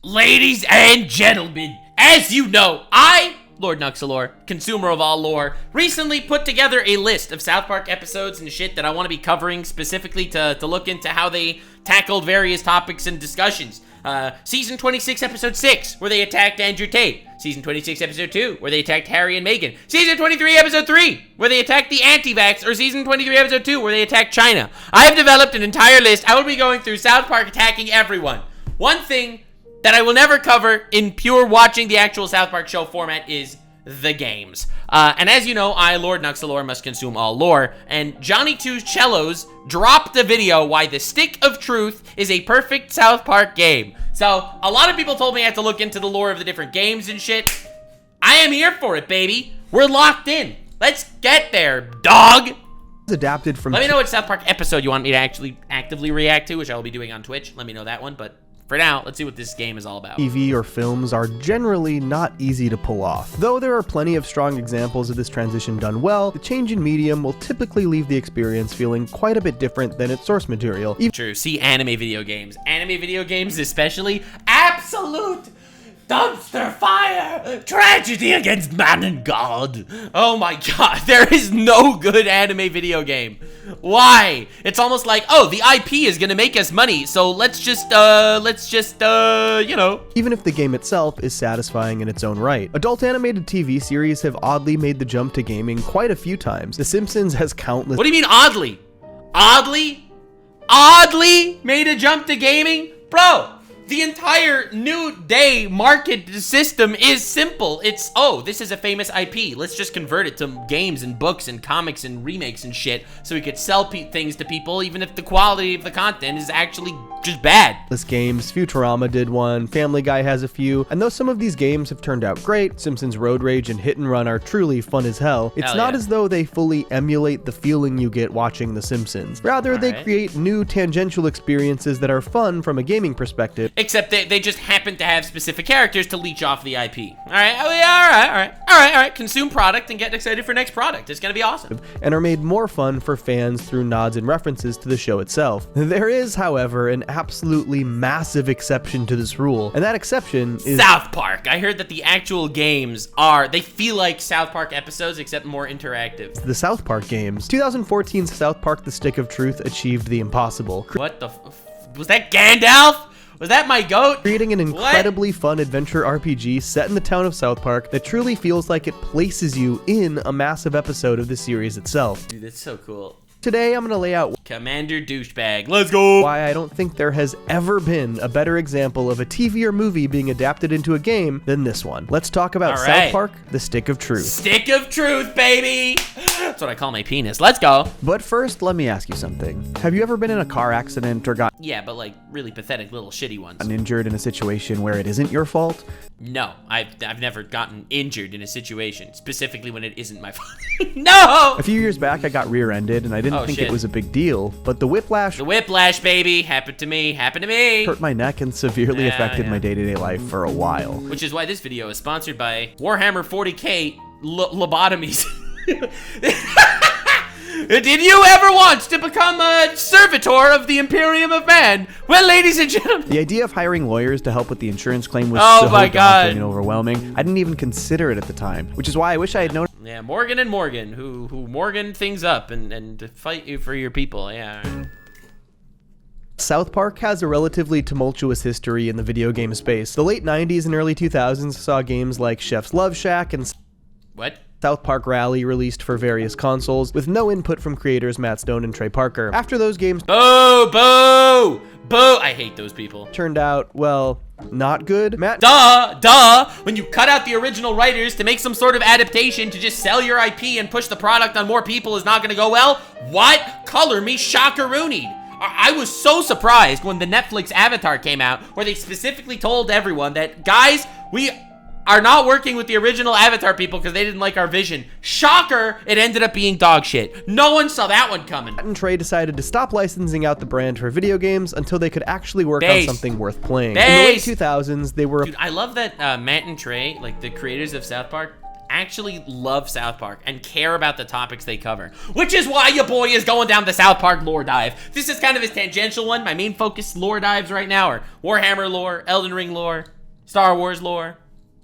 Ladies and gentlemen, as you know, I, Lord Nuxanor, consumer of all lore, recently put together a list of South Park episodes and shit that I want to be covering specifically to look into how they tackled various topics and discussions. Season 26, Episode 6, where they attacked Andrew Tate. Season 26, Episode 2, where they attacked Harry and Meghan. Season 23, Episode 3, where they attacked the anti-vax. Or Season 23, Episode 2, where they attacked China. I have developed an entire list. I will be going through South Park attacking everyone. One thing that I will never cover in pure watching the actual South Park show format is the games. And as you know, I, Lord Nuxanor, must consume all lore, and Johnny Two's Cellos dropped a video why the Stick of Truth is a perfect South Park game. So, a lot of people told me I had to look into the lore of the different games and shit. I am here for it, baby. We're locked in. Let's get there, dog. Adapted from. Let me know what South Park episode you want me to actually actively react to, which I will be doing on Twitch. Let me know that one, but for now, let's see what this game is all about. TV or films are generally not easy to pull off. Though there are plenty of strong examples of this transition done well, the change in medium will typically leave the experience feeling quite a bit different than its source material. True, see anime video games. Anime video games especially, absolute dumpster fire! Tragedy against man and God! Oh my god, there is no good anime video game. Why? It's almost like, oh, the IP is gonna make us money, so let's just, you know. Even if the game itself is satisfying in its own right. Adult animated TV series have oddly made the jump to gaming quite a few times. The Simpsons has countless— What do you mean oddly? Oddly? Oddly made a jump to gaming? Bro! The entire New Day market system is simple. It's, oh, this is a famous IP. Let's just convert it to games and books and comics and remakes and shit so we could sell things to people even if the quality of the content is actually just bad. This games, Futurama did one, Family Guy has a few, and though some of these games have turned out great, Simpsons Road Rage and Hit and Run are truly fun as hell, it's not as though they fully emulate the feeling you get watching The Simpsons. Rather, they create new tangential experiences that are fun from a gaming perspective. Except they just happen to have specific characters to leech off the IP. Alright. Consume product and get excited for next product. It's gonna be awesome. And are made more fun for fans through nods and references to the show itself. There is, however, an absolutely massive exception to this rule, and that exception is South Park. I heard that the actual games they feel like South Park episodes, except more interactive. The South Park games. 2014's South Park: The Stick of Truth achieved the impossible. What the was that Gandalf? Was that my goat? Creating an incredibly fun adventure RPG set in the town of South Park that truly feels like it places you in a massive episode of the series itself. Dude, that's so cool. Today, I'm going to lay out Commander Douchebag. Let's go! Why I don't think there has ever been a better example of a TV or movie being adapted into a game than this one. Let's talk about South Park: The Stick of Truth. Stick of Truth, baby! That's what I call my penis. Let's go! But first, let me ask you something. Have you ever been in a car accident or gotten but like really pathetic little shitty ones. Injured in a situation where it isn't your fault? No, I've never gotten injured in a situation, specifically when it isn't my fault. No! A few years back, I got rear-ended, and I didn't think it was a big deal, but the whiplash— The whiplash, baby! Happened to me, hurt my neck and severely affected my day-to-day life for a while. Which is why this video is sponsored by Warhammer 40k lobotomies. Did you ever want to become a servitor of the Imperium of Man? Well, ladies and gentlemen, the idea of hiring lawyers to help with the insurance claim was so daunting and overwhelming. I didn't even consider it at the time, which is why I wish I had known. Yeah, Morgan and Morgan, who Morgan things up and fight you for your people. Yeah. South Park has a relatively tumultuous history in the video game space. The late 90s and early 2000s saw games like Chef's Love Shack and South Park Rally released for various consoles, with no input from creators Matt Stone and Trey Parker. After those games— Boo! I hate those people. Turned out, well, not good. Duh! When you cut out the original writers to make some sort of adaptation to just sell your IP and push the product on more people is not gonna go well? What? Color me shockaroonied. I was so surprised when the Netflix Avatar came out, where they specifically told everyone that, guys, we are not working with the original Avatar people because they didn't like our vision. Shocker, it ended up being dog shit. No one saw that one coming. Matt and Trey decided to stop licensing out the brand for video games until they could actually work on something worth playing. In the late 2000s, they were— Dude, I love that Matt and Trey, like the creators of South Park, actually love South Park and care about the topics they cover, which is why your boy is going down the South Park lore dive. This is kind of his tangential one. My main focus lore dives right now are Warhammer lore, Elden Ring lore, Star Wars lore.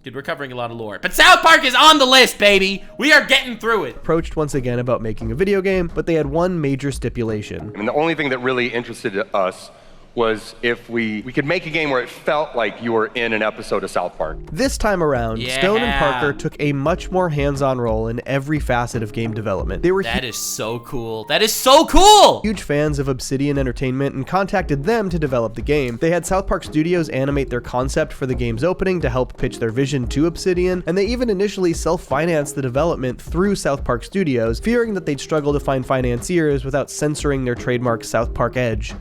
Dude, we're covering a lot of lore. But South Park is on the list, baby! We are getting through it. Approached once again about making a video game, but they had one major stipulation. And the only thing that really interested us was if we could make a game where it felt like you were in an episode of South Park. This time around, Yeah. Stone and Parker took a much more hands-on role in every facet of game development. They were That is so cool. That is so cool! huge fans of Obsidian Entertainment and contacted them to develop the game. They had South Park Studios animate their concept for the game's opening to help pitch their vision to Obsidian, and they even initially self-financed the development through South Park Studios, fearing that they'd struggle to find financiers without censoring their trademark South Park edge.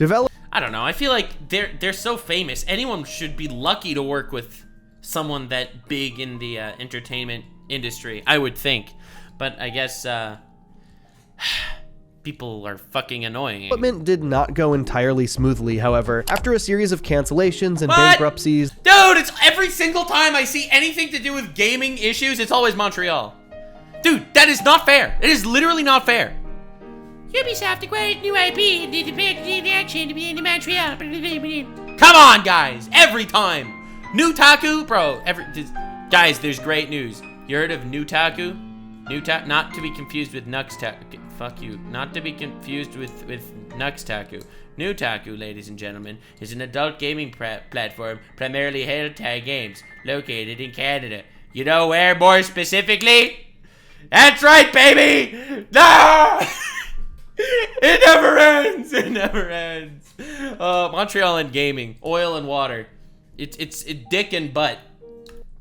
I don't know. I feel like they're so famous. Anyone should be lucky to work with someone that big in the entertainment industry, I would think. But I guess people are fucking annoying. Development did not go entirely smoothly, however. After a series of cancellations and What? bankruptcies, Dude, it's every single time I see anything to do with gaming issues, it's always Montreal. Dude, that is not fair. It is literally not fair. Ubisoft acquired new IP and did the action to be in Montreal. Come on, guys. Every time. New Taku, bro. Guys, there's great news. You heard of New Taku? Not to be confused with Nux Taku. Fuck you. Not to be confused with Nux Taku. New Taku, ladies and gentlemen, is an adult gaming platform primarily hentai games located in Canada. You know where more specifically? That's right, baby! No! It never ends! It never ends. Montreal and gaming. Oil and water. It's dick and butt.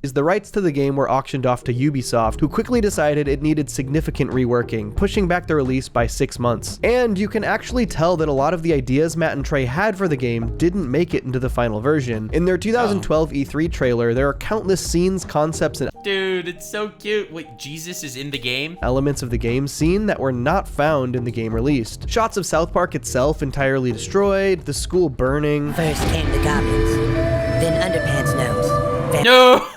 the rights to the game were auctioned off to Ubisoft, who quickly decided it needed significant reworking, pushing back the release by 6 months. And you can actually tell that a lot of the ideas Matt and Trey had for the game didn't make it into the final version. In their 2012 E3 trailer, there are countless scenes, concepts, and Dude, it's so cute. Wait, Jesus is in the game? elements of the game seen that were not found in the game released. Shots of South Park itself entirely destroyed, the school burning. First came the goblins, then Underpants Gnomes. Then No!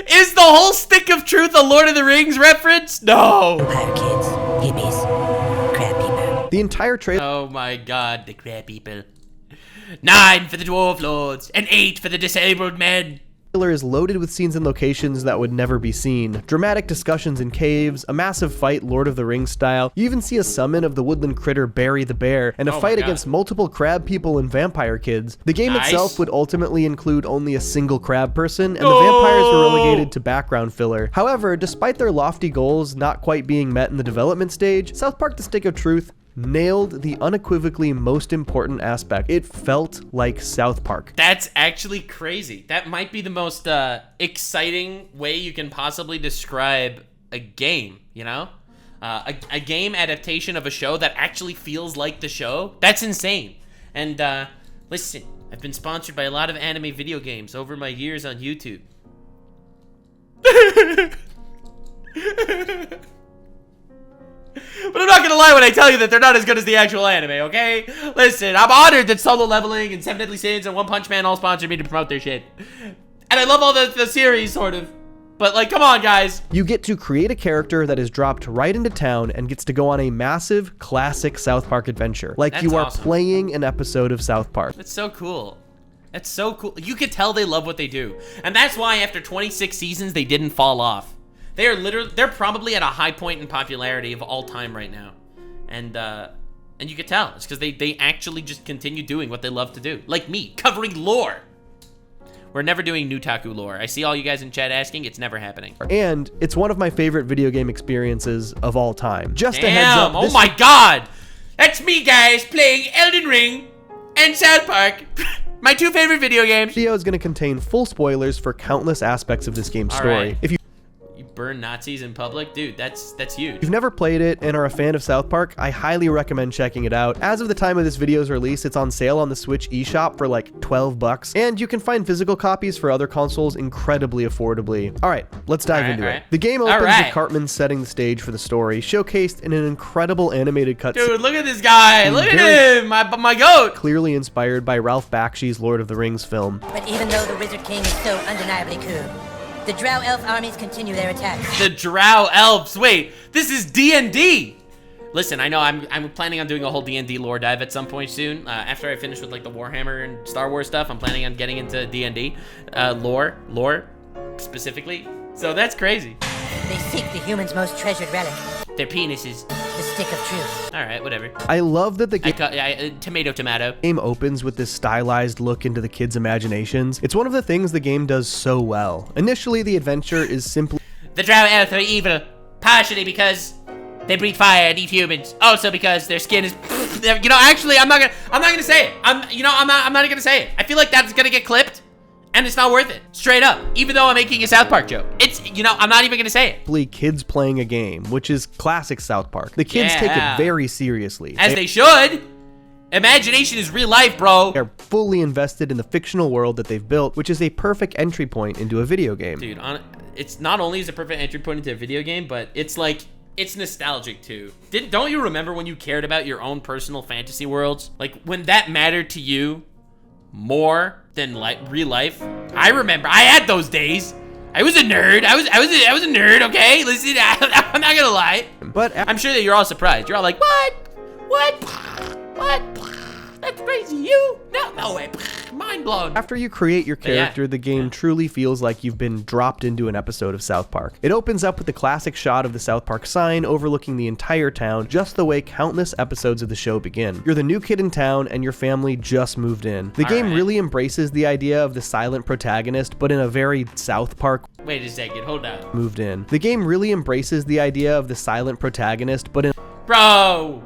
Is the whole stick of truth a Lord of the Rings reference? No! Vampire kids, hippies, crab people. The entire trailer Oh my god, the crab people. 9 for the dwarf lords, and 8 for the disabled men. is loaded with scenes and locations that would never be seen. Dramatic discussions in caves, a massive fight Lord of the Rings style, you even see a summon of the woodland critter Barry the Bear, and a Oh my fight God. against multiple crab people and vampire kids. The game Nice. itself would ultimately include only a single crab person, and the No. vampires were relegated to background filler. However, despite their lofty goals not quite being met in the development stage, South Park The Stick of Truth nailed the unequivocally most important aspect. It felt like South Park. That's actually crazy. That might be the most exciting way you can possibly describe a game, you know? A game adaptation of a show that actually feels like the show. That's insane. And listen, I've been sponsored by a lot of anime video games over my years on YouTube. But I'm not gonna lie when I tell you that they're not as good as the actual anime, okay? Listen, I'm honored that Solo Leveling and Seven Deadly Sins and One Punch Man all sponsored me to promote their shit. And I love all the series, sort of. But, like, come on, guys. You get to create a character that is dropped right into town and gets to go on a massive, classic South Park adventure. Like That's you are awesome. playing an episode of South Park. That's so cool. That's so cool. You could tell they love what they do. And that's why after 26 seasons, they didn't fall off. They're probably at a high point in popularity of all time right now. And you could tell. It's because they actually just continue doing what they love to do. Like me, covering lore. We're never doing new Taku lore. I see all you guys in chat asking. It's never happening. And it's one of my favorite video game experiences of all time. Just a heads Damn, up. oh my god. That's me, guys, playing Elden Ring and South Park. My two favorite video games. Video is going to contain full spoilers for countless aspects of this game's All story. right. If you You burn Nazis in public? Dude, that's huge. If you've never played it and are a fan of South Park, I highly recommend checking it out. As of the time of this video's release, it's on sale on the Switch eShop for like $12, and you can find physical copies for other consoles incredibly affordably. Alright, let's dive into it. The game opens with Cartman setting the stage for the story, showcased in an incredible animated cutscene. Dude, look at this guy. Look at him. My goat. Clearly inspired by Ralph Bakshi's Lord of the Rings film. But even though the Wizard King is so undeniably cool, the Drow Elf armies continue their attacks. The Drow Elves. Wait, this is D&D. Listen, I know I'm planning on doing a whole D&D lore dive at some point soon. After I finish with like the Warhammer and Star Wars stuff, I'm planning on getting into D&D lore specifically. So that's crazy. They seek the human's most treasured relic, Their penises. the stick of truth. All right, whatever. I love that the Tomato. game opens with this stylized look into the kids' imaginations. It's one of the things the game does so well. Initially, the adventure is simply The Drow Elf are evil, partially because they breathe fire and eat humans. Also because their skin is, you know. Actually, I'm not gonna say it. I'm not gonna say it. I feel like that's gonna get clipped, and it's not worth it. Straight up. Even though I'm making a South Park joke, it's, you know, I'm not even gonna say it. kids playing a game, which is classic South Park. The kids take it very seriously. As they should. Imagination is real life, bro. They're fully invested in the fictional world that they've built, which is a perfect entry point into a video game. Dude, it's not only is a perfect entry point into a video game, but it's like, it's nostalgic too. Don't you remember when you cared about your own personal fantasy worlds? Like when that mattered to you more than like real life? I remember, I had those days. I was a nerd. I was a nerd, okay? Listen, I'm not gonna lie. But I'm sure that you're all surprised. You're all like, what? That's crazy. You? No way. Mind blown. after you create your character, the game truly feels like you've been dropped into an episode of South Park. It opens up with the classic shot of the South Park sign overlooking the entire town, just the way countless episodes of the show begin. You're the new kid in town, and your family just moved in. The game really embraces the idea of the silent protagonist, but in a very South Park Wait a second. Hold on. moved in. The game really embraces the idea of the silent protagonist, but in Bro.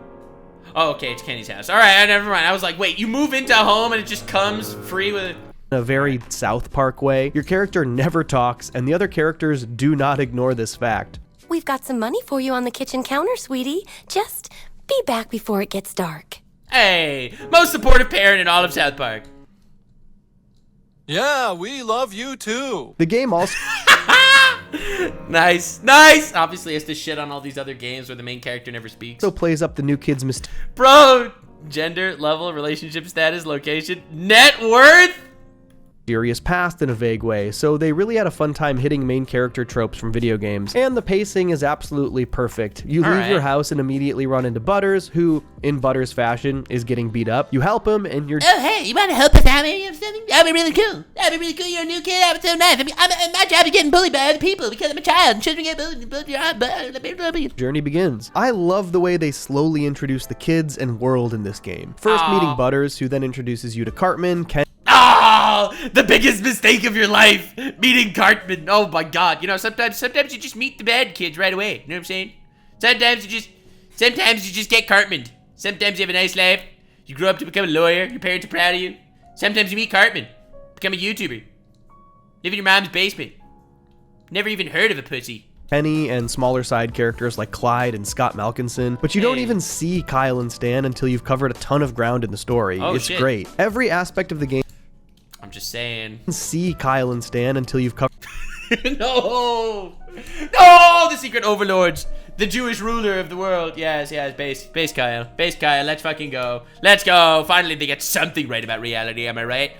Oh, okay, it's Kenny's house. All right, never mind. I was like, wait, you move into a home and it just comes free with a very South Park way. Your character never talks, and the other characters do not ignore this fact. We've got some money for you on the kitchen counter, sweetie. Just be back before it gets dark. Hey, most supportive parent in all of South Park. Yeah, we love you too. The game also Nice. Obviously, has to shit on all these other games where the main character never speaks. plays up the new kid's Bro, gender, level, relationship status, location, net worth. mysterious past in a vague way, so they really had a fun time hitting main character tropes from video games. And the pacing is absolutely perfect. You leave your house and immediately run into Butters, who, in Butters fashion, is getting beat up. You help him, and you're Oh, hey, you want to help us out maybe or something? That'd be really cool. You're a new kid. That'd be so nice. My job is getting bullied by other people because I'm a child and shouldn't get bullied. journey begins. I love the way they slowly introduce the kids and world in this game. First meeting Butters, who then introduces you to Cartman, Ken, Oh, the biggest mistake of your life, meeting Cartman. Oh my God. You know, sometimes you just meet the bad kids right away. You know what I'm saying? Sometimes you just get Cartman. Sometimes you have a nice life. You grow up to become a lawyer. Your parents are proud of you. Sometimes you meet Cartman, become a YouTuber, live in your mom's basement. Never even heard of a pussy. Penny, and smaller side characters like Clyde and Scott Malkinson, but you don't even see Kyle and Stan until you've covered a ton of ground in the story. It's great. Every aspect of the game. I'm just saying. See Kyle and Stan until you've covered. No, the secret overlords, the Jewish ruler of the world. Yes, base Kyle, let's fucking go. Let's go. Finally, they get something right about reality, am I right?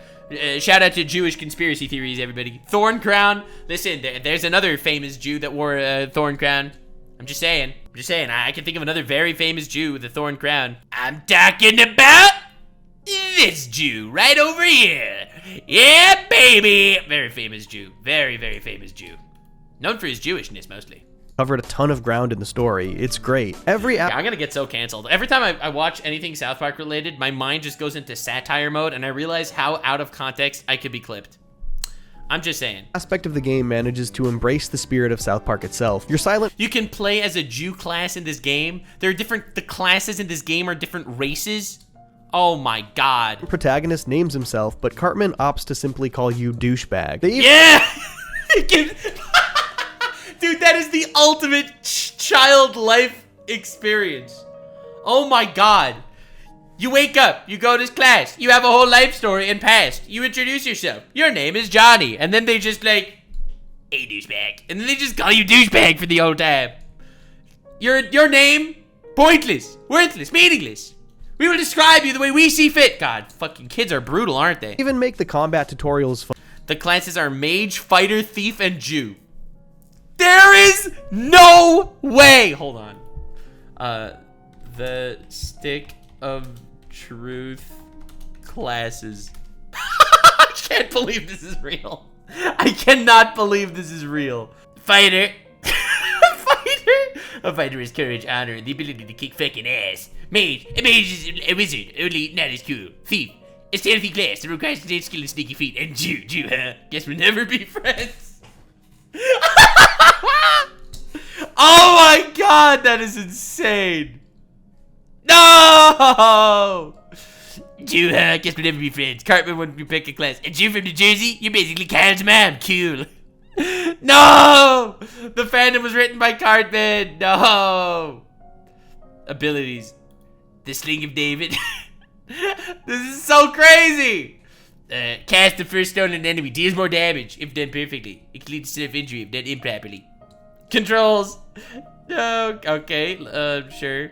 Shout out to Jewish conspiracy theories, everybody. Thorn crown. Listen, there's another famous Jew that wore a thorn crown. I'm just saying, I can think of another very famous Jew with a thorn crown. I'm talking about this Jew right over here. Yeah, baby. Very famous Jew. Very, very famous Jew. Known for his Jewishness, mostly. Covered a ton of ground in the story. It's great. I'm gonna get so canceled. Every time I watch anything South Park related, my mind just goes into satire mode, and I realize how out of context I could be clipped. I'm just saying. Aspect of the game manages to embrace the spirit of South Park itself. You can play as a Jew class in this game. The classes in this game are different races. Oh my God. The protagonist names himself, but Cartman opts to simply call you douchebag. Yeah! Dude, that is the ultimate child life experience. Oh my God. You wake up, you go to class, you have a whole life story and past. You introduce yourself. Your name is Johnny. And then they just like, hey, douchebag. And then they just call you douchebag for the whole time. Your name, pointless, worthless, meaningless. We will describe you the way we see fit. God, fucking kids are brutal, aren't they? Even make the combat tutorials fun. The classes are mage, fighter, thief, and Jew. There is no way. Hold on. The stick of truth classes. I can't believe this is real. I cannot believe this is real. Fighter. Fighter. A fighter is courage, honor, and the ability to kick fucking ass. Mage. A mage is a wizard, only not as cool. Thief. A stealthy class that requires innate skill and sneaky feet. And Jew, huh? Guess we'll never be friends. Oh my god, that is insane. No! Jew, huh? Guess we'll never be friends. Cartman wouldn't be pick a class. And Jew from New Jersey? You're basically Kyle's mom. Cool. No! The fandom was written by Cartman. No! Abilities. The Sling of David. This is so crazy. Cast the first stone on an enemy. Deals more damage if done perfectly. It can lead to self-injury if done improperly. Controls. No. Okay. Sure.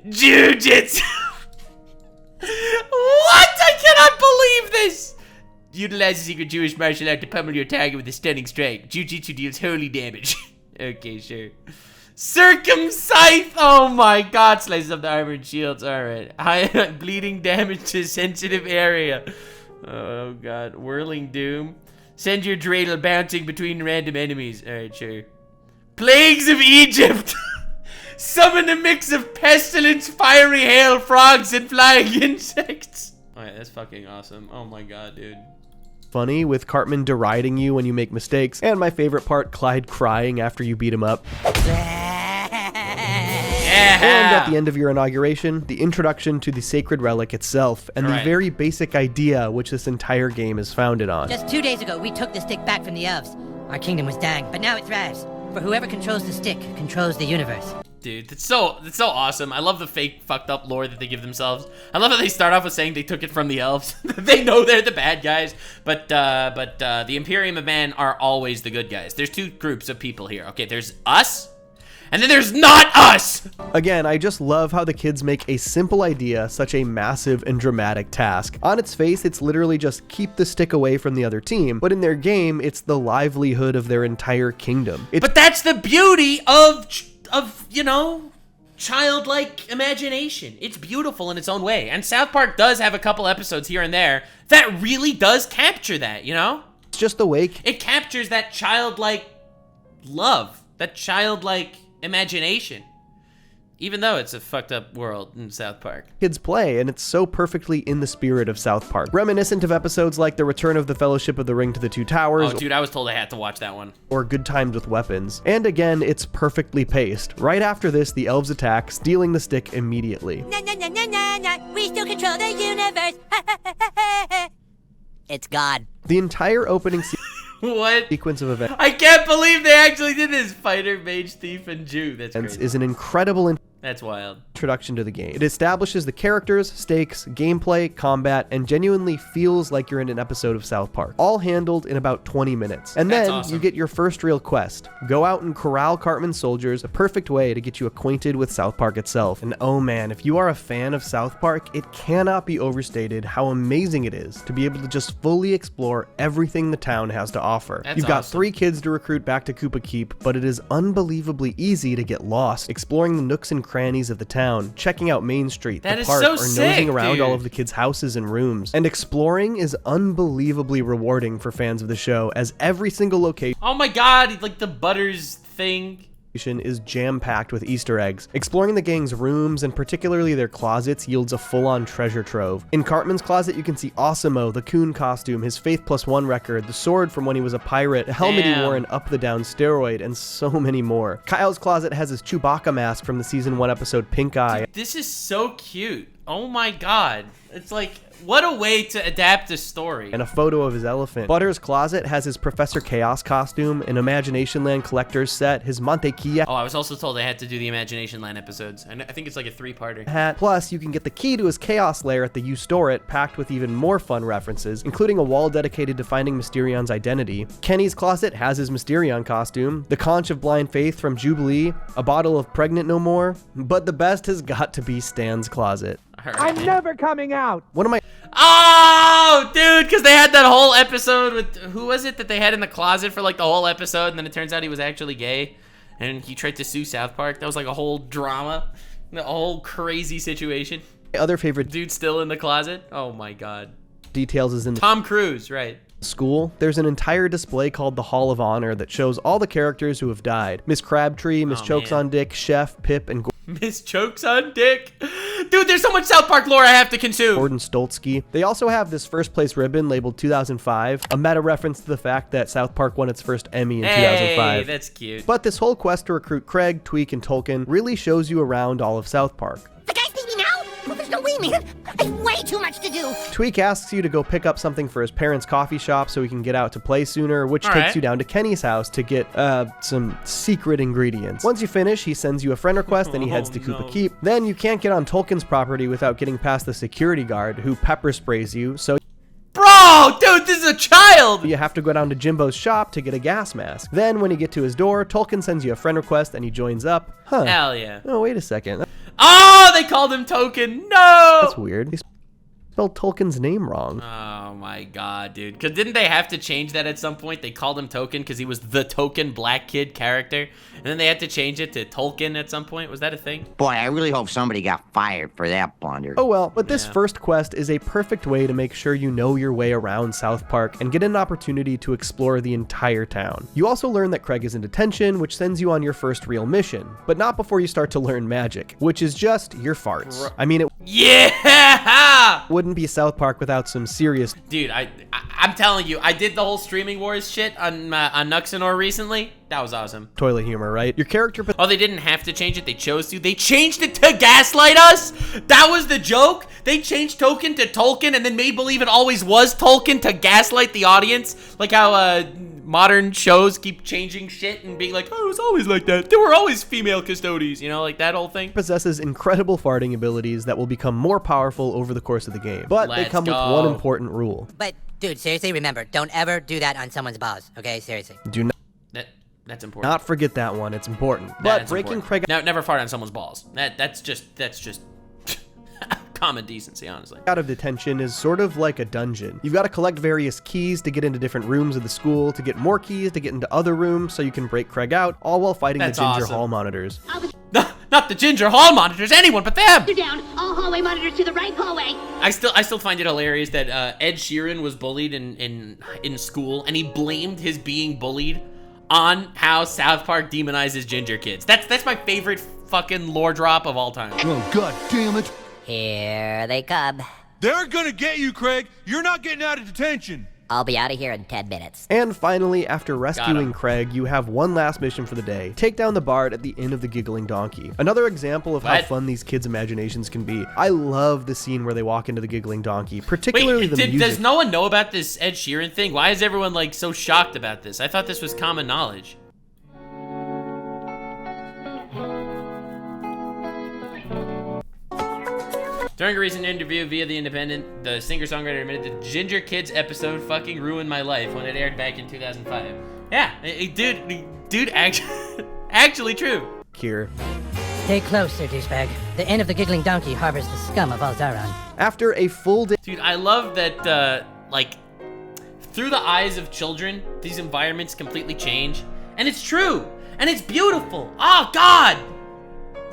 Jiu-jitsu. What? I cannot believe this. Utilize a secret Jewish martial art to pummel your target with a stunning strike. Jiu-jitsu deals holy damage. Okay, sure. Circumcise! Oh my god, slices up the armor and shields. Alright. High bleeding damage to sensitive area. Oh god. Whirling doom. Send your dreidel bouncing between random enemies. Alright, sure. Plagues of Egypt! Summon a mix of pestilence, fiery hail, frogs, and flying insects. Alright, that's fucking awesome. Oh my god, dude. Funny with Cartman deriding you when you make mistakes, and my favorite part, Clyde crying after you beat him up. And at the end of your inauguration, the introduction to the sacred relic itself, and the very basic idea which this entire game is founded on. Just 2 days ago, we took the stick back from the elves. Our kingdom was dying, but now it thrives. For whoever controls the stick controls the universe. Dude, that's so awesome. I love the fake fucked up lore that they give themselves. I love how they start off with saying they took it from the elves. They know they're the bad guys, but the Imperium of Man are always the good guys. There's two groups of people here. Okay, there's us, and then there's not us. Again, I just love how the kids make a simple idea such a massive and dramatic task. On its face, it's literally just keep the stick away from the other team, but in their game, it's the livelihood of their entire kingdom. But that's the beauty of you know, childlike imagination. It's beautiful in its own way. And South Park does have a couple episodes here and there that really does capture that, you know? It's just the way it captures that childlike love, that childlike imagination. Even though it's a fucked up world in South Park. Kids play, and it's so perfectly in the spirit of South Park. Reminiscent of episodes like The Return of the Fellowship of the Ring to the Two Towers. Oh, dude, I was told I had to watch that one. Or Good Times with Weapons. And again, it's perfectly paced. Right after this, the elves attack, stealing the stick immediately. No, we still control the universe. It's God. The entire opening What? sequence of events. I can't believe they actually did this. Fighter, mage, thief, and Jew. That's crazy. Is an incredible That's wild. Introduction to the game. It establishes the characters, stakes, gameplay, combat, and genuinely feels like you're in an episode of South Park. All handled in about 20 minutes. And That's then awesome. you get your first real quest. Go out and corral Cartman soldiers, a perfect way to get you acquainted with South Park itself. And oh man, if you are a fan of South Park, it cannot be overstated how amazing it is to be able to just fully explore everything the town has to offer. That's You've got awesome. 3 kids to recruit back to Koopa Keep, but it is unbelievably easy to get lost, exploring the nooks and crannies of the town, checking out Main Street, That the is park, so or sick, nosing around dude. all of the kids' houses and rooms. And exploring is unbelievably rewarding for fans of the show, as every single location Oh my god, like the Butters thing. is jam-packed with Easter eggs. Exploring the gang's rooms, and particularly their closets, yields a full-on treasure trove. In Cartman's closet, you can see Osimo, the coon costume, his Faith Plus One record, the sword from when he was a pirate, a helmet he wore in Up the Down steroid, and so many more. Kyle's closet has his Chewbacca mask from the Season 1 episode Pink Eye. This is so cute. Oh my god. It's like, what a way to adapt a story. And a photo of his elephant. Butter's closet has his Professor Chaos costume, an Imagination Land collector's set, his Montequilla Oh, I was also told I had to do the Imagination Land episodes. I think it's like a 3-parter. hat. Plus, you can get the key to his Chaos Lair at the You Store It, packed with even more fun references, including a wall dedicated to finding Mysterion's identity. Kenny's closet has his Mysterion costume, the conch of blind faith from Jubilee, a bottle of Pregnant No More, but the best has got to be Stan's closet. I'm never coming out. One of my Oh, dude, because they had that whole episode with, who was it that they had in the closet for like the whole episode, and then it turns out he was actually gay, and he tried to sue South Park. That was like a whole drama. The whole crazy situation. My other favorite Dude still in the closet? Oh my god. details is in the Tom Cruise, right. school. There's an entire display called the Hall of Honor that shows all the characters who have died. Miss Crabtree, Miss Chokes on Dick, Chef, Pip, and Miss Chokes on Dick. Dude, there's so much South Park lore I have to consume. Gordon Stoltzky. They also have this first place ribbon labeled 2005, a meta reference to the fact that South Park won its first Emmy in 2005. Hey, that's cute. But this whole quest to recruit Craig, Tweak, and Tolkien really shows you around all of South Park. The guy's need me now? Well, there's no way, man. I have way too much to do. Tweak asks you to go pick up something for his parents' coffee shop so he can get out to play sooner, which takes you down to Kenny's house to get some secret ingredients. Once you finish, he sends you a friend request and he heads to Koopa Keep. Then you can't get on Tolkien's property without getting past the security guard who pepper sprays you, so Bro, dude, this is a child. you have to go down to Jimbo's shop to get a gas mask. Then when you get to his door, Tolkien sends you a friend request and he joins up. Huh. Hell yeah. Oh, wait a second. Oh, they called him Token. No. That's weird. They spelled Tolkien's name wrong. Oh my god, dude. Because didn't they have to change that at some point? They called him Token because he was the token black kid character. And then they had to change it to Tolkien at some point. Was that a thing? Boy, I really hope somebody got fired for that blunder. Oh well, but this first quest is a perfect way to make sure you know your way around South Park and get an opportunity to explore the entire town. You also learn that Craig is in detention, which sends you on your first real mission, but not before you start to learn magic, which is just your farts. I mean, it wouldn't be South Park without some serious... Dude, I'm telling you, I did the whole streaming wars shit on Nuxanor recently. That was awesome. Toilet humor, right? Your character... Oh, they didn't have to change it. They chose to. They changed it to gaslight us? That was the joke? They changed Token to Tolkien and then made believe it always was Tolkien to gaslight the audience? Like how modern shows keep changing shit and being like, oh, it was always like that. There were always female custodies, you know, like that whole thing. Possesses incredible farting abilities that will become more powerful over the course of the game. But they come with one important rule. But, dude, seriously, remember, don't ever do that on someone's balls, okay? Seriously. Do That's important. not forget that one. It's important. But breaking Craig never fart on someone's balls. That's just common decency, honestly. out of detention is sort of like a dungeon. You've got to collect various keys to get into different rooms of the school, to get more keys to get into other rooms so you can break Craig out, all while fighting the Ginger Hall monitors. Not the Ginger Hall monitors, anyone but them! You're down. All hallway monitors to the right hallway. I still find it hilarious that Ed Sheeran was bullied in school, and he blamed his being bullied on how South Park demonizes ginger kids. That's my favorite fucking lore drop of all time. Oh, god damn it. Here they come. They're gonna get you, Craig. You're not getting out of detention. I'll be out of here in 10 minutes. And finally, after rescuing Craig, you have one last mission for the day. Take down the bard at the Inn of the Giggling Donkey. Another example of how fun these kids' imaginations can be. I love the scene where they walk into the Giggling Donkey, particularly the music. Does no one know about this Ed Sheeran thing? Why is everyone like so shocked about this? I thought this was common knowledge. During a recent interview via The Independent, the singer-songwriter admitted that the Ginger Kids episode fucking ruined my life when it aired back in 2005. Yeah, dude, actually true. Here. Stay closer, douchebag. The Inn of the Giggling Donkey harbors the scum of Alzaron. After a full day... Dude, I love that, like, through the eyes of children, these environments completely change. And it's true. And it's beautiful. Oh, God.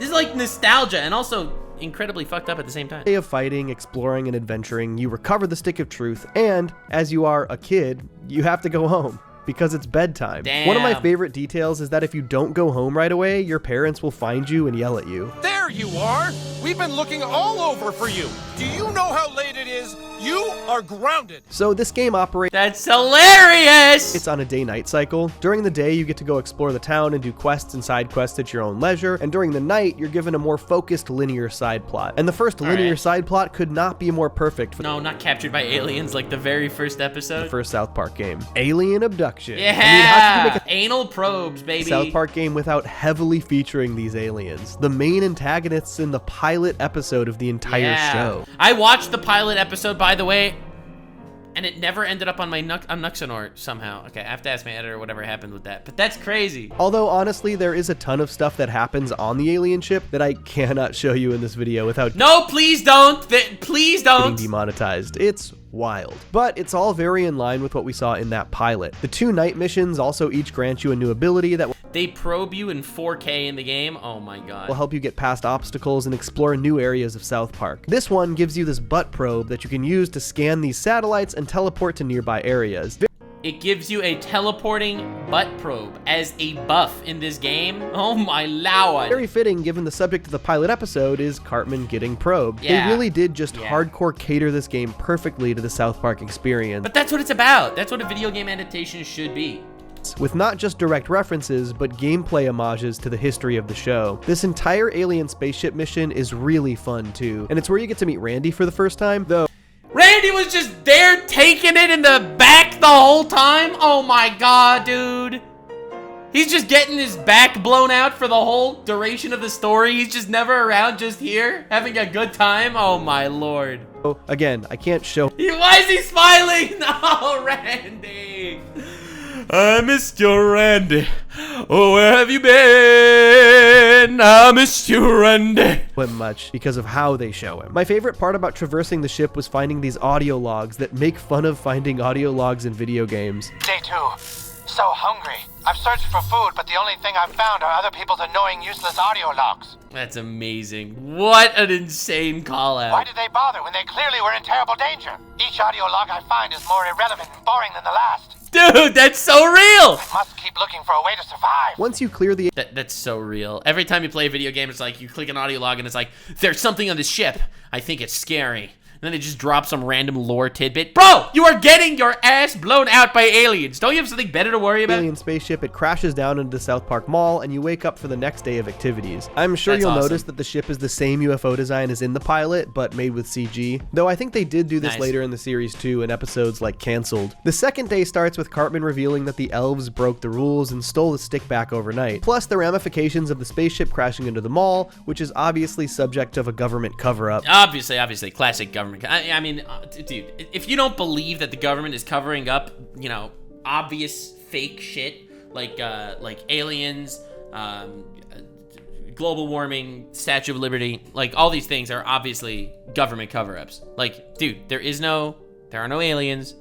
This is like nostalgia and also incredibly fucked up at the same time. Day of fighting, exploring, and adventuring, you recover the stick of truth, and as you are a kid, you have to go home because it's bedtime. Damn. One of my favorite details is that if you don't go home right away, your parents will find you and yell at you. There you are. We've been looking all over for you. Do you know how late it is? You are grounded. So this game operates... That's hilarious! It's on a day-night cycle. During the day, you get to go explore the town and do quests and side quests at your own leisure, and during the night, you're given a more focused linear side plot. And the first linear side plot could not be more perfect for not captured by aliens like the very first episode. the first South Park game. Alien abduction. Yeah! I mean, how could you make a anal probes, baby. South Park game without heavily featuring these aliens? The main antagonists in the pilot episode of the entire show. I watched the pilot episode, by the way, and it never ended up on my Nuxanor somehow. Okay, I have to ask my editor whatever happened with that, but that's crazy. Although, honestly, there is a ton of stuff that happens on the alien ship that I cannot show you in this video without No, please don't. Please don't. getting demonetized. It's wild. But it's all very in line with what we saw in that pilot. The 2 night missions also each grant you a new ability that will They probe you in 4K in the game. Oh my god. Will help you get past obstacles and explore new areas of South Park. This one gives you this butt probe that you can use to scan these satellites and teleport to nearby areas. It gives you a teleporting butt probe as a buff in this game. Oh my lord. Very fitting given the subject of the pilot episode is Cartman getting probed. Yeah. They really did just hardcore cater this game perfectly to the South Park experience. But that's what it's about. That's what a video game adaptation should be. With not just direct references, but gameplay homages to the history of the show. This entire alien spaceship mission is really fun too, and it's where you get to meet Randy for the first time, though. Randy was just there taking it in the back the whole time? Oh my god, dude. He's just getting his back blown out for the whole duration of the story. He's just never around, just here, having a good time. Oh my lord. Again, I can't show. Why is he smiling? No, Randy. I missed you, Randy. Oh, where have you been? I missed you, Randy. Much because of how they show him. My favorite part about traversing the ship was finding these audio logs that make fun of finding audio logs in video games. Day 2. So hungry. I've searched for food, but the only thing I've found are other people's annoying, useless audio logs. That's amazing. What an insane call out. Why did they bother when they clearly were in terrible danger? Each audio log I find is more irrelevant and boring than the last. Dude, that's so real! I must keep looking for a way to survive. Once you clear the... That's so real. Every time you play a video game, it's like you click an audio log and it's like, there's something on the ship. I think it's scary. And then they just drop some random lore tidbit. Bro, you are getting your ass blown out by aliens. Don't you have something better to worry about? Alien spaceship, it crashes down into the South Park Mall, and you wake up for the next day of activities. I'm sure you'll notice that the ship is the same UFO design as in the pilot, but made with CG. Though I think they did do this later in the series too, in episodes like Cancelled. The second day starts with Cartman revealing that the elves broke the rules and stole the stick back overnight. Plus the ramifications of the spaceship crashing into the mall, which is obviously subject of a government cover-up. Obviously, classic government. I mean, dude, if you don't believe that the government is covering up, you know, obvious fake shit like aliens, global warming, Statue of Liberty, like all these things are obviously government cover-ups. Like, dude, there are no aliens,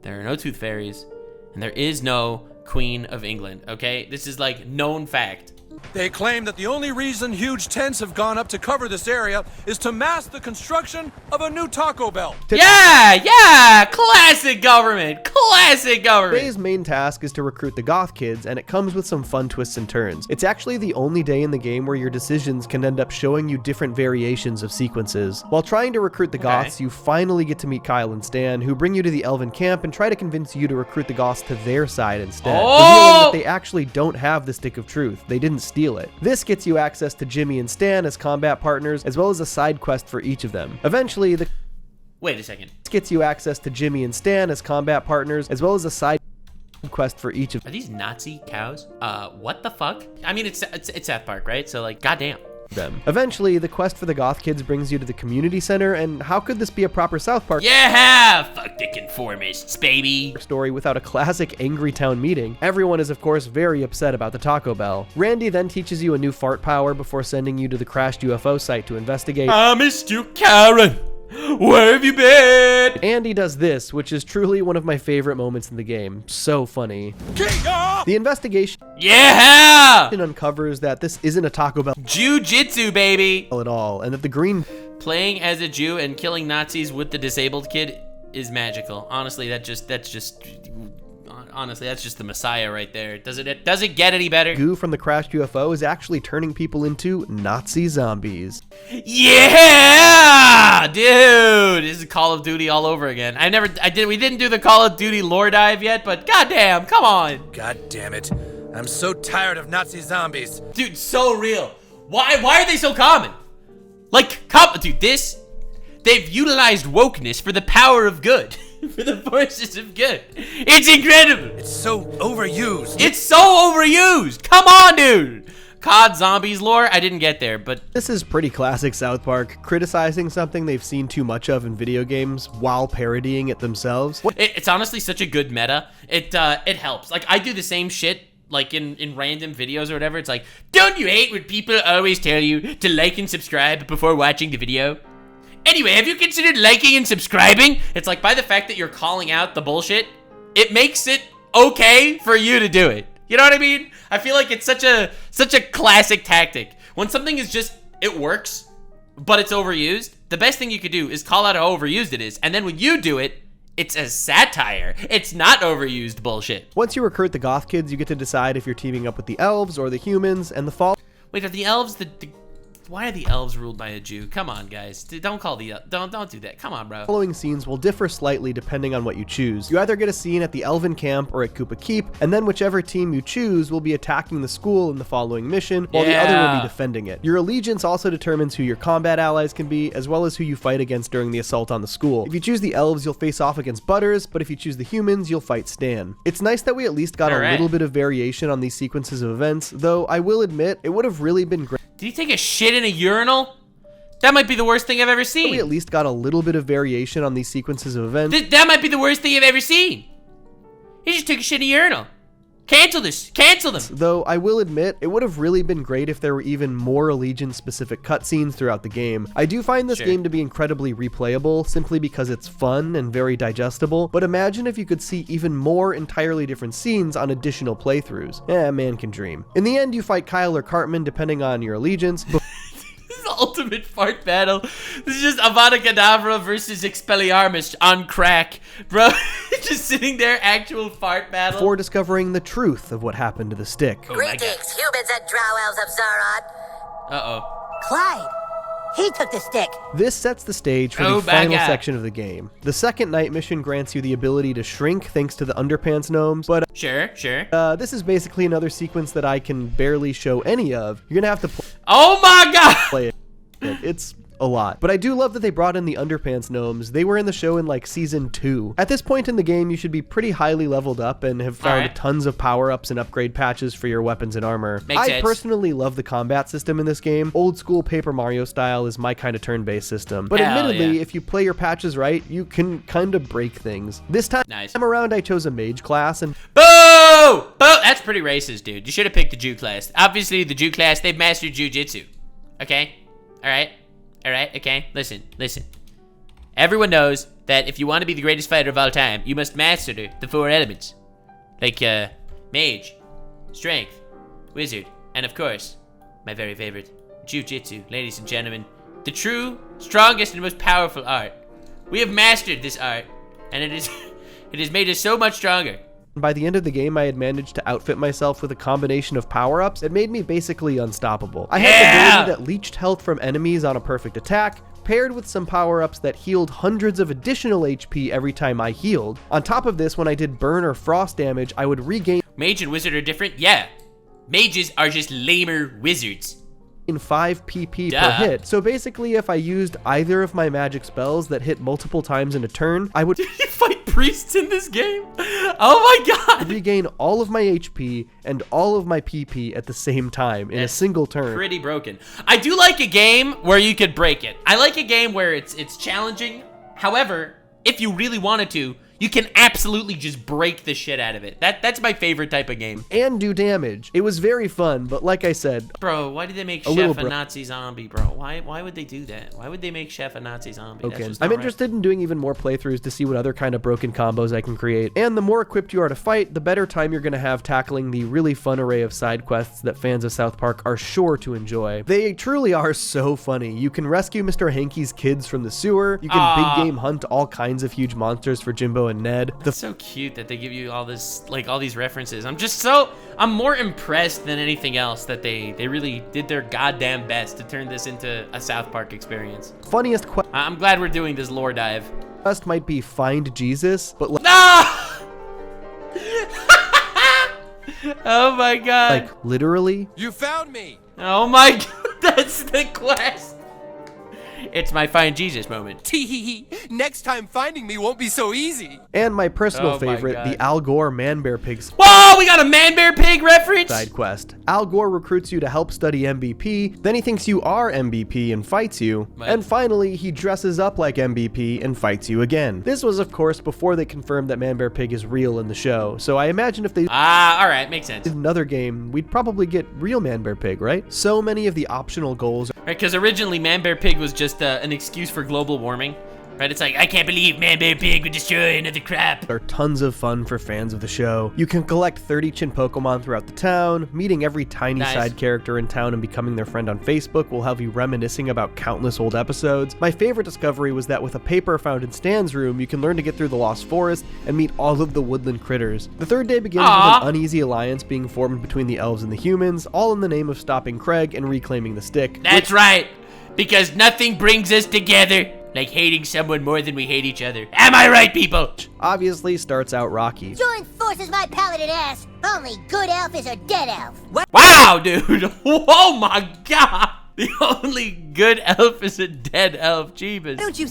there are no tooth fairies, and there is no Queen of England, okay? This is like known fact. They claim that the only reason huge tents have gone up to cover this area is to mask the construction of a new Taco Bell. Yeah, classic government. Today's main task is to recruit the Goth kids, and it comes with some fun twists and turns. It's actually the only day in the game where your decisions can end up showing you different variations of sequences. While trying to recruit the Goths, you finally get to meet Kyle and Stan, who bring you to the Elven camp and try to convince you to recruit the Goths to their side instead, revealing that they actually don't have the Stick of Truth. They didn't steal it. This gets you access to Jimmy and Stan as combat partners, as well as a side quest for each of them. Eventually, Wait a second. This gets you access to Jimmy and Stan as combat partners, as well as a side quest for each of Are these Nazi cows? What the fuck? I mean, it's South Park, right? So, like, goddamn. them. Eventually, the quest for the Goth kids brings you to the community center, and how could this be a proper South Park fuck the conformists, baby, story without a classic Angry Town meeting? Everyone is, of course, very upset about the Taco Bell. Randy then teaches you a new fart power before sending you to the crashed UFO site to investigate. I missed you, Karen. Where have you been? Andy does this, which is truly one of my favorite moments in the game. So funny. The investigation uncovers that this isn't a Taco Bell Jiu-jitsu, baby, at all, and that the green playing as a Jew and killing Nazis with the disabled kid is magical. Honestly, that's just the Messiah right there. Does it get any better? Goo from the crashed UFO is actually turning people into Nazi zombies. Yeah, dude, this is Call of Duty all over again. We didn't do the Call of Duty lore dive yet, but goddamn, come on. God damn it. I'm so tired of Nazi zombies. Dude, so real. Why are they so common? Like, dude, they've utilized wokeness for the power of good. For the forces of good. It's incredible. It's so overused. Come on, dude. COD Zombies lore, I didn't get there, but this is pretty classic South Park, criticizing something they've seen too much of in video games while parodying it themselves. It's honestly such a good meta. It helps. Like, I do the same shit, like in random videos or whatever. It's like, don't you hate when people always tell you to like and subscribe before watching the video? Anyway, have you considered liking and subscribing? It's like, by the fact that you're calling out the bullshit, it makes it okay for you to do it. You know what I mean? I feel like it's such a classic tactic. When something is just, it works, but it's overused, the best thing you could do is call out how overused it is. And then when you do it, it's a satire. It's not overused bullshit. Once you recruit the Goth kids, you get to decide if you're teaming up with the elves or the humans, and the fall. Wait, are the elves why are the elves ruled by a Jew? Come on, guys. Don't call the don't do that. Come on, bro. Following scenes will differ slightly depending on what you choose. You either get a scene at the Elven camp or at Koopa Keep, and then whichever team you choose will be attacking the school in the following mission, while the other will be defending it. Your allegiance also determines who your combat allies can be, as well as who you fight against during the assault on the school. If you choose the elves, you'll face off against Butters, but if you choose the humans, you'll fight Stan. It's nice that we at least got a little bit of variation on these sequences of events, though I will admit, it would have really been great. Did he take a shit in a urinal? That might be the worst thing I've ever seen. We at least got a little bit of variation on these sequences of events. That might be the worst thing I've ever seen. He just took a shit in a urinal. Cancel this. Cancel them. Though I will admit, it would have really been great if there were even more Allegiance-specific cutscenes throughout the game. I do find this game to be incredibly replayable, simply because it's fun and very digestible, but imagine if you could see even more entirely different scenes on additional playthroughs. Man can dream. In the end, you fight Kyle or Cartman, depending on your allegiance. This is the ultimate fart battle. This is just Avada Kedavra versus Expelliarmus on crack. Bro, just sitting there, actual fart battle. Before discovering the truth of what happened to the stick. Greetings, humans and drow elves of Zaron. Uh-oh. Clyde, he took the stick. This sets the stage for the final section of the game. The second night mission grants you the ability to shrink thanks to the Underpants Gnomes, but Sure. this is basically another sequence that I can barely show any of. You're gonna have to oh my god! Play it. It's a lot. But I do love that they brought in the Underpants Gnomes. They were in the show in like season 2. At this point in the game, you should be pretty highly leveled up and have found tons of power-ups and upgrade patches for your weapons and armor. I personally love the combat system in this game. Old school Paper Mario style is my kind of turn-based system. But admittedly, if you play your patches right, you can kind of break things. This time around, I chose a mage class and Boo! That's pretty racist, dude. You should have picked the Jew class. Obviously, the Jew class, they've mastered jujitsu. Okay? Alright, okay, listen. Everyone knows that if you want to be the greatest fighter of all time, you must master the 4 elements. Like, mage, strength, wizard, and of course, my very favorite, jujitsu. Ladies and gentlemen, the true, strongest, and most powerful art. We have mastered this art, and it has made us so much stronger. By the end of the game, I had managed to outfit myself with a combination of power-ups that made me basically unstoppable. I had the ability that leached health from enemies on a perfect attack, paired with some power-ups that healed hundreds of additional HP every time I healed. On top of this, when I did burn or frost damage, I would regain... Mage and wizard are different? Yeah. Mages are just lamer wizards. In 5 PP per hit. So basically, if I used either of my magic spells that hit multiple times in a turn, I would... Did you fight priests in this game? Oh my god! Regain all of my HP and all of my PP at the same time in a single turn. Pretty broken. I do like a game where you could break it. I like a game where it's challenging. However, if you really wanted to, you can absolutely just break the shit out of it. That's my favorite type of game. And do damage. It was very fun, but like I said... Bro, why did they make Chef a Nazi zombie, bro? Why would they do that? Why would they make Chef a Nazi zombie? Okay. I'm interested in doing even more playthroughs to see what other kind of broken combos I can create. And the more equipped you are to fight, the better time you're going to have tackling the really fun array of side quests that fans of South Park are sure to enjoy. They truly are so funny. You can rescue Mr. Hanky's kids from the sewer. You can big game hunt all kinds of huge monsters for Jimbo and Ned. It's so cute that they give you all this, like, all these references. I'm more impressed than anything else that they really did their goddamn best to turn this into a South Park experience. Funniest quest. I'm glad we're doing this lore dive. Quest might be find Jesus, but like... Oh my god. Like, literally? You found me! Oh my god, that's the quest! It's my find Jesus moment. Tee Next time finding me won't be so easy. And my personal favorite, the Al Gore Man-Bear Pigs. Whoa, we got a Man-Bear Pig reference? Side quest. Al Gore recruits you to help study MVP, then he thinks you are MVP and fights you, and finally he dresses up like MVP and fights you again. This was of course before they confirmed that Man-Bear Pig is real in the show, so I imagine if they alright, makes sense. did another game, we'd probably get real Man-Bear Pig, right? So many of the optional goals right, because originally Man-Bear Pig was just an excuse for global warming. Right? It's like, I can't believe Man Bear Pig would destroy another crap. Are tons of fun for fans of the show. You can collect 30-chin Pokemon throughout the town. Meeting every tiny side character in town and becoming their friend on Facebook will have you reminiscing about countless old episodes. My favorite discovery was that with a paper found in Stan's room, you can learn to get through the Lost Forest and meet all of the woodland critters. The third day begins with an uneasy alliance being formed between the elves and the humans, all in the name of stopping Craig and reclaiming the stick. That's right, because nothing brings us together like hating someone more than we hate each other. Am I right, people? Obviously starts out rocky. Join forces, my paladin ass. Only good elf is a dead elf. What? Wow, dude. Oh my god. The only good elf is a dead elf. Jeebus. Don't you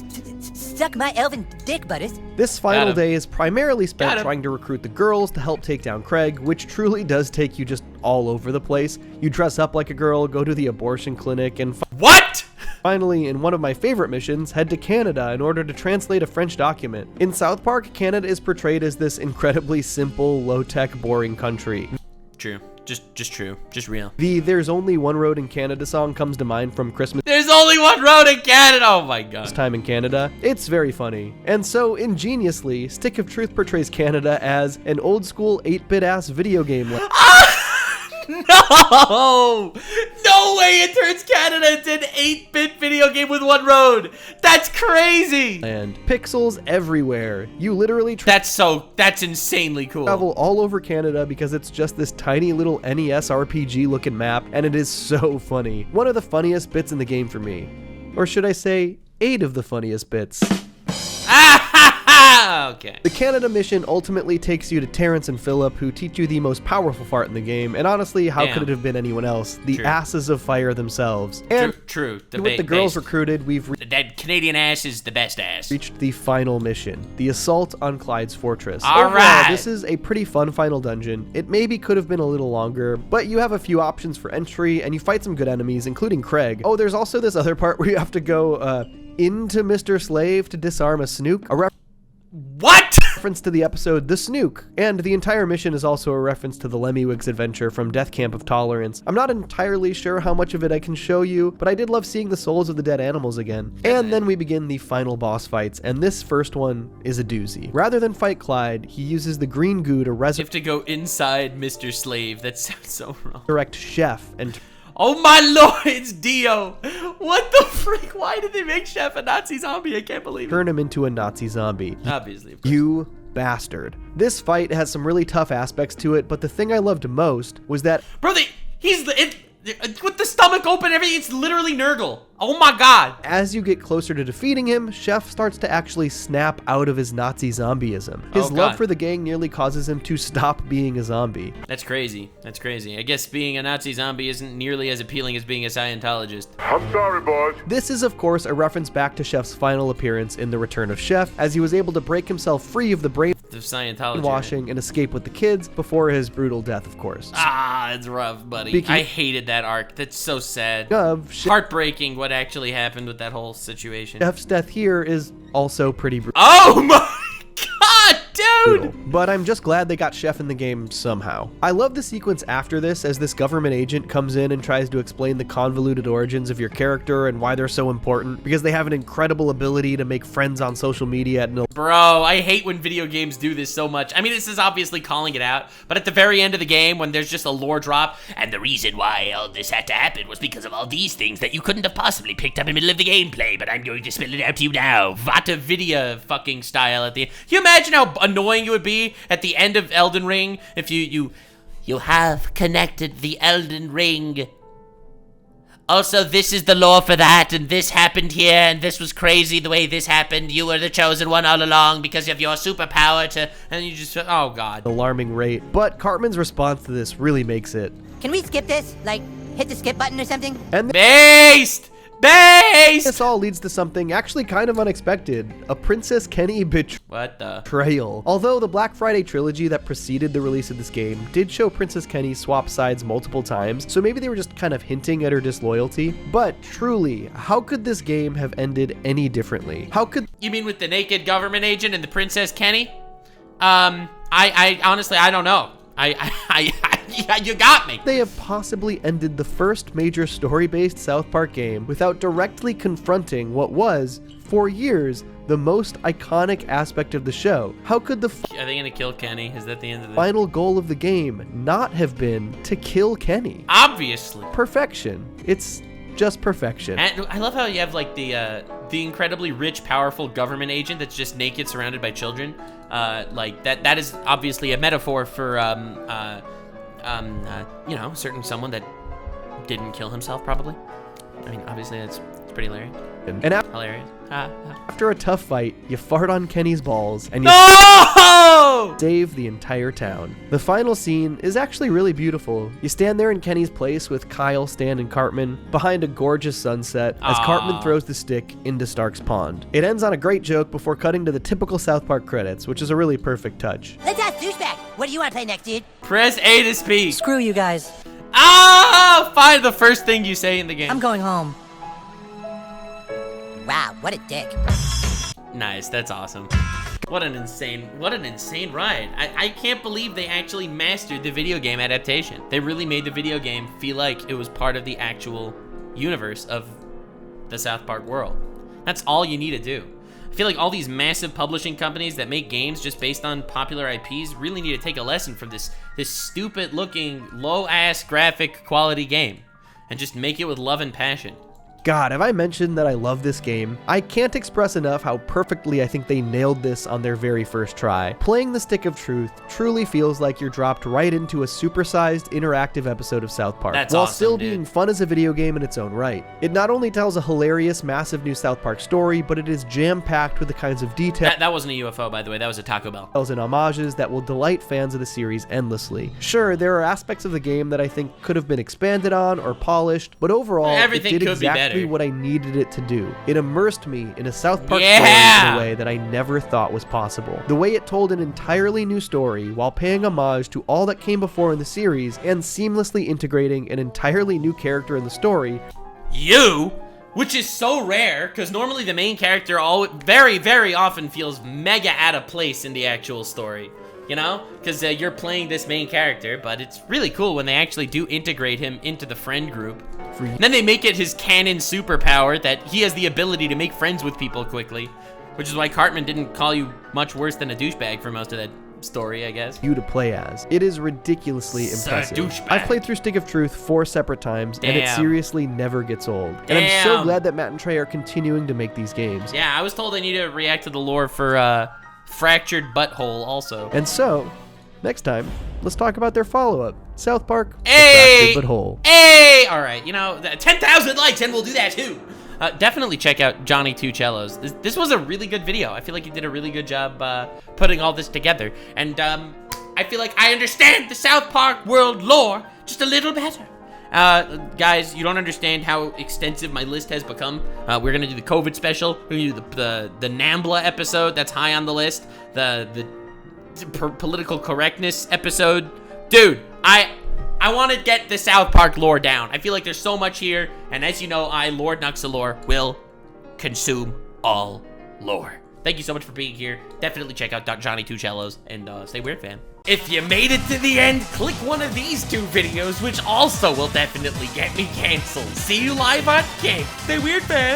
suck my elven dick, Butters. This final day is primarily spent trying to recruit the girls to help take down Craig, which truly does take you just all over the place. You dress up like a girl, go to the abortion clinic, and what? Finally, in one of my favorite missions, head to Canada in order to translate a French document. In South Park, Canada is portrayed as this incredibly simple, low-tech, boring country. True. Just true. Just real. The There's Only One Road in Canada song comes to mind from Christmas. There's only one road in Canada! Oh my god. Time in Canada. It's very funny. And so, ingeniously, Stick of Truth portrays Canada as an old-school 8-bit ass video game. No! No way it turns Canada into an 8-bit video game with one road! That's crazy! And pixels everywhere. You literally that's insanely cool. Travel all over Canada because it's just this tiny little NES RPG looking map, and it is so funny. One of the funniest bits in the game for me. Or should I say, 8 of the funniest bits. Okay. The Canada mission ultimately takes you to Terrence and Philip, who teach you the most powerful fart in the game, and honestly, how could it have been anyone else? The asses of fire themselves. And true. With the girls recruited, we've that Canadian ass is the best ass. Reached the final mission, the assault on Clyde's fortress. All right. This is a pretty fun final dungeon. It maybe could have been a little longer, but you have a few options for entry, and you fight some good enemies, including Craig. Oh, there's also this other part where you have to go into Mr. Slave to disarm a snook. What? Reference to the episode The Snook, and the entire mission is also a reference to the Lemmiwigs adventure from Death Camp of Tolerance. I'm not entirely sure how much of it I can show you, but I did love seeing the souls of the dead animals again. And then we begin the final boss fights, and this first one is a doozy. Rather than fight Clyde, he uses the green goo to You have to go inside Mr. Slave. That sounds so wrong. resurrect Chef and oh my lord, it's Dio. What the freak? Why did they make Chef a Nazi zombie? I can't believe it. Turn him into a Nazi zombie. Obviously. Of course. You bastard. This fight has some really tough aspects to it, but the thing I loved most was that... Bro, with the stomach open and everything, it's literally Nurgle. Oh my god. As you get closer to defeating him, Chef starts to actually snap out of his Nazi zombieism. His love for the gang nearly causes him to stop being a zombie. That's crazy. That's crazy. I guess being a Nazi zombie isn't nearly as appealing as being a Scientologist. I'm sorry, boys. This is, of course, a reference back to Chef's final appearance in The Return of Chef, as he was able to break himself free of the brainwashing and escape with the kids before his brutal death, of course. It's rough, buddy. I hated that arc. That's so sad. Heartbreaking what actually happened with that whole situation. Chef's death here is also pretty brutal. Oh my god, dude! But I'm just glad they got Chef in the game somehow. I love the sequence after this, as this government agent comes in and tries to explain the convoluted origins of your character and why they're so important, because they have an incredible ability to make friends on social media. Bro, I hate when video games do this so much. I mean, this is obviously calling it out, but at the very end of the game, when there's just a lore drop, and the reason why all this had to happen was because of all these things that you couldn't have possibly picked up in the middle of the gameplay, but I'm going to spell it out to you now. Vata Vidya fucking style at the end. Can you imagine how annoying it would be at the end of Elden Ring if you have connected the Elden Ring. Also, this is the lore for that, and this happened here, and this was crazy the way this happened. You were the chosen one all along because of your superpower to, and you just, oh god. Alarming rate. But Cartman's response to this really makes it. Can we skip this? Like, hit the skip button or something? And Based! This all leads to something actually kind of unexpected. A Princess Kenny betrayal. Although the Black Friday trilogy that preceded the release of this game did show Princess Kenny swap sides multiple times, so maybe they were just kind of hinting at her disloyalty. But truly, how could this game have ended any differently? How could... You mean with the naked government agent and the Princess Kenny? I honestly, I don't know. You got me. They have possibly ended the first major story-based South Park game without directly confronting what was, for years, the most iconic aspect of the show. How could the Are they gonna kill Kenny? Is that the end of the final goal of the game not have been to kill Kenny? Obviously. Perfection. It's just perfection. And I love how you have like the incredibly rich, powerful government agent that's just naked, surrounded by children. Like that is obviously a metaphor for you know, someone that didn't kill himself, probably. I mean, obviously it's pretty hilarious. And hilarious. After a tough fight, you fart on Kenny's balls and you save the entire town. The final scene is actually really beautiful. You stand there in Kenny's place with Kyle, Stan, and Cartman behind a gorgeous sunset as Cartman throws the stick into Stark's pond. It ends on a great joke before cutting to the typical South Park credits, which is a really perfect touch. Let's ask Douchebag. What do you want to play next, dude? Press A to speak. Screw you guys. Find the first thing you say in the game. I'm going home. Wow, what a dick. Nice, that's awesome. What an insane ride. I can't believe they actually mastered the video game adaptation. They really made the video game feel like it was part of the actual universe of the South Park world. That's all you need to do. I feel like all these massive publishing companies that make games just based on popular IPs really need to take a lesson from this stupid looking, low-ass graphic quality game and just make it with love and passion. God, have I mentioned that I love this game? I can't express enough how perfectly I think they nailed this on their very first try. Playing the Stick of Truth truly feels like you're dropped right into a supersized interactive episode of South Park, while still being fun as a video game in its own right. It not only tells a hilarious, massive new South Park story, but it is jam-packed with the kinds of details that wasn't a UFO, by the way, that was a Taco Bell. And homages that will delight fans of the series endlessly. Sure, there are aspects of the game that I think could have been expanded on or polished, but overall, everything it did could be exactly better. what I needed it to do. It immersed me in a South Park story in a way that I never thought was possible. The way it told an entirely new story while paying homage to all that came before in the series and seamlessly integrating an entirely new character in the story. Which is so rare, because normally the main character very, very often feels mega out of place in the actual story. You know? Because you're playing this main character, but it's really cool when they actually do integrate him into the friend group. And then they make it his canon superpower that he has the ability to make friends with people quickly, which is why Cartman didn't call you much worse than a douchebag for most of that story, I guess. You to play as. It is ridiculously impressive. I've played through Stick of Truth 4 separate times, and it seriously never gets old. And I'm so glad that Matt and Trey are continuing to make these games. Yeah, I was told I need to react to the lore for Fractured Butthole also. And so, next time, let's talk about their follow-up, South Park, Fractured Butthole. Hey! Alright, you know, 10,000 likes and we'll do that too. Definitely check out Johnny Two Cellos. This was a really good video. I feel like you did a really good job putting all this together. And I feel like I understand the South Park world lore just a little better. Guys, you don't understand how extensive my list has become. We're gonna do the COVID special. We're gonna do the NAMBLA episode that's high on the list. The political correctness episode. Dude, I want to get the South Park lore down. I feel like there's so much here, and as you know, I, Lord Nuxanor, will consume all lore. Thank you so much for being here. Definitely check out Johnny Two Cellos and stay weird, fam. If you made it to the end, click one of these 2 videos, which also will definitely get me canceled. See you live on Kick. Stay weird, fam.